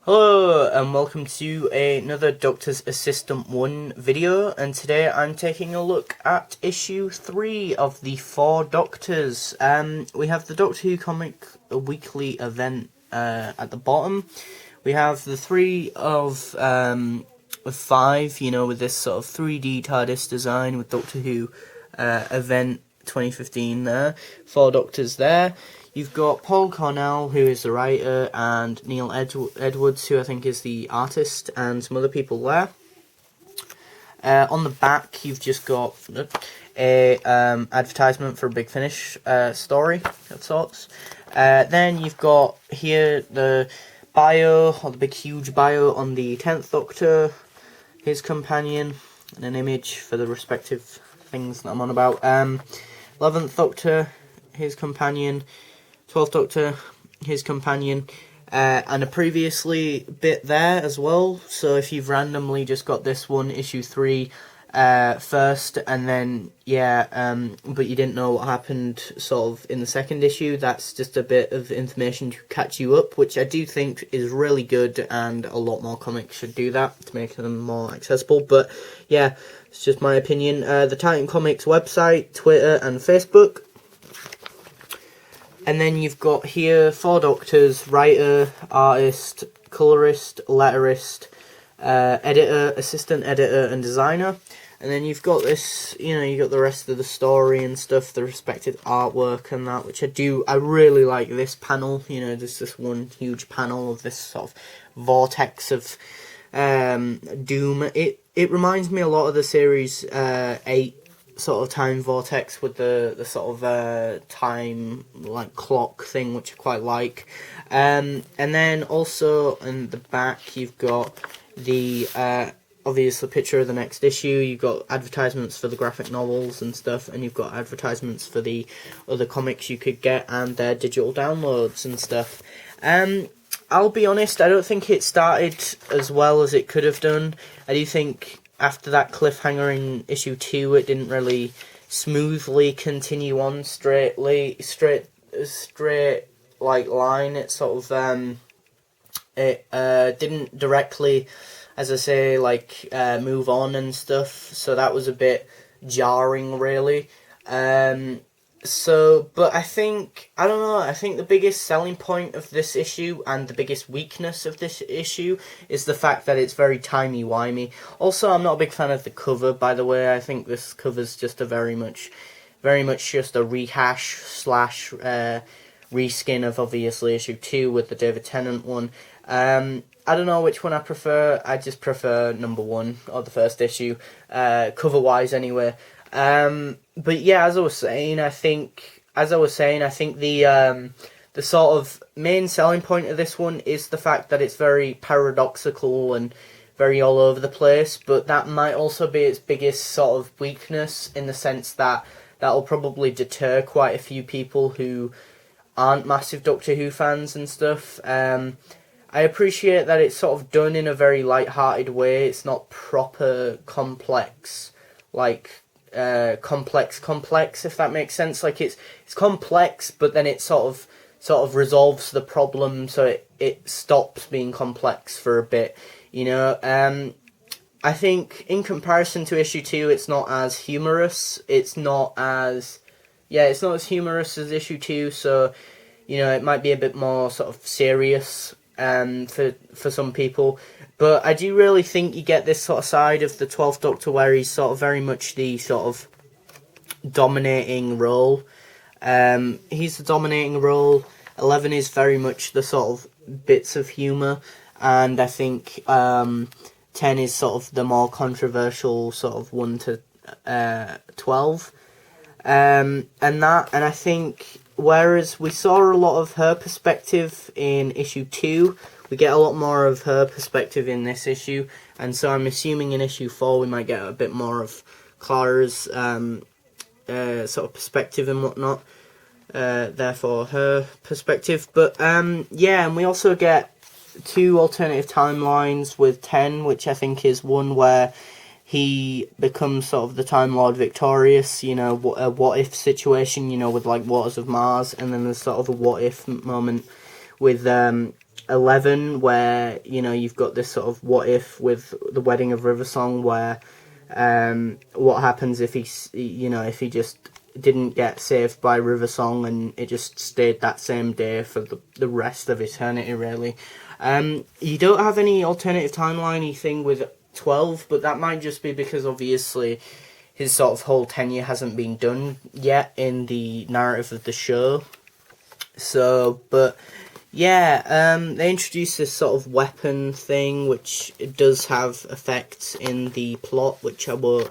Hello and welcome to another Doctor's Assistant 1 video, and today I'm taking a look at issue 3 of the 4 Doctors. We have the Doctor Who comic weekly event at the bottom. We have the 3 of 5, with this sort of 3D TARDIS design with Doctor Who event 2015 there. 4 Doctors there. You've got Paul Cornell, who is the writer, and Neil Edwards, who I think is the artist, and some other people there. On the back, you've just got a advertisement for a Big Finish story of sorts. Then you've got here the bio, or the big huge bio on the 10th Doctor, his companion, and an image for the respective things that I'm on about. 11th Doctor, his companion. 12th Doctor, his companion, and a previously bit there as well. So if you've randomly just got this one, issue 3, first, and then, but you didn't know what happened sort of in the second issue, that's just a bit of information to catch you up, which I do think is really good, and a lot more comics should do that to make them more accessible. But yeah, it's just my opinion. The Titan Comics website, Twitter, and Facebook. And then you've got here 4 Doctors: writer, artist, colorist, letterist, editor, assistant editor, and designer. And then you've got this, you got the rest of the story and stuff, the respective artwork and that, which I really like this panel. There's this one huge panel of this sort of vortex of doom. It reminds me a lot of the series 8 sort of time vortex with the sort of time like clock thing, which I quite like. And then also in the back you've got the obviously picture of the next issue. You've got advertisements for the graphic novels and stuff, and you've got advertisements for the other comics you could get and their digital downloads and stuff. I'll be honest, I don't think it started as well as it could have done. I do think after that cliffhanger in issue 2, it didn't really smoothly continue on straight like line. It sort of didn't directly, as I say, like move on and stuff. So that was a bit jarring, really. But I think the biggest selling point of this issue and the biggest weakness of this issue is the fact that it's very timey-wimey. Also, I'm not a big fan of the cover, by the way. I think this cover's just a very much just a rehash / reskin of obviously issue 2 with the David Tennant one. I don't know which one I prefer. I just prefer number 1, or the first issue, cover-wise anyway. But yeah, as I was saying, I think the sort of main selling point of this one is the fact that it's very paradoxical and very all over the place, but that might also be its biggest sort of weakness, in the sense that that'll probably deter quite a few people who aren't massive Doctor Who fans and stuff. I appreciate that it's sort of done in a very light-hearted way. It's not proper complex, like complex, if that makes sense. Like it's complex, but then it sort of resolves the problem, so it stops being complex for a bit. I think in comparison to issue 2, it's not as humorous. It's not as humorous as issue 2. So it might be a bit more sort of serious for some people. But I do really think you get this sort of side of the 12th Doctor where he's sort of very much the sort of dominating role. He's the dominating role. 11 is very much the sort of bits of humour. And I think 10 is sort of the more controversial sort of 1 to 12. And I think whereas we saw a lot of her perspective in issue 2, we get a lot more of her perspective in this issue, and so I'm assuming in issue 4 we might get a bit more of Clara's sort of perspective and whatnot, therefore her perspective. But and we also get 2 alternative timelines with 10, which I think is one where he becomes sort of the Time Lord victorious, a what-if situation, with like Waters of Mars, and then there's sort of a what-if moment with 11, where you've got this sort of what if with the wedding of Riversong, where what happens if if he just didn't get saved by Riversong and it just stayed that same day for the rest of eternity, really. You don't have any alternative timeline thing with 12, but that might just be because obviously his sort of whole tenure hasn't been done yet in the narrative of the show. So, but yeah, they introduced this sort of weapon thing, which does have effects in the plot, which I won't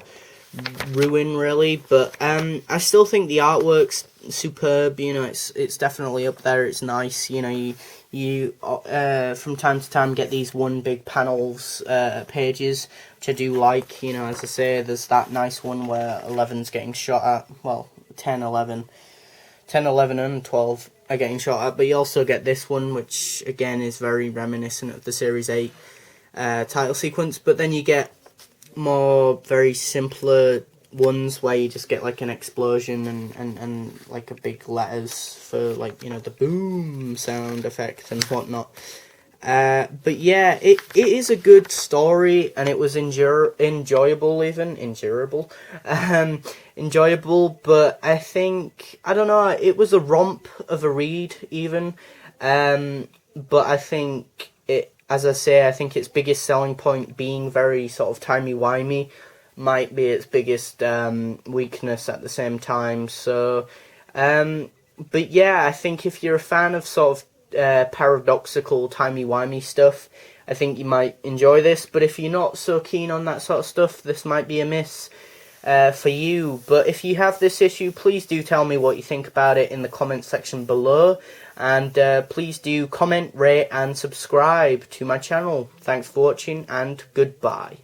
ruin really. But I still think the artwork's superb. It's definitely up there. It's nice. You from time to time get these one big panels pages, which I do like. As I say, there's that nice one where 11's getting shot at. Well, 10, 11, and 12 are getting shot at, but you also get this one, which again is very reminiscent of the Series 8 title sequence. But then you get more very simpler ones where you just get like an explosion and like a big letters for like the boom sound effect and whatnot. But yeah, it is a good story, and it was enjoyable, but I think, I don't know, it was a romp of a read even, but I think as I say, I think its biggest selling point being very sort of timey-wimey might be its biggest weakness at the same time. So, but yeah, I think if you're a fan of sort of paradoxical timey-wimey stuff, I think you might enjoy this. But if you're not so keen on that sort of stuff, this might be a miss for you. But if you have this issue, please do tell me what you think about it in the comment section below, and please do comment, rate and subscribe to my channel. Thanks for watching, and goodbye.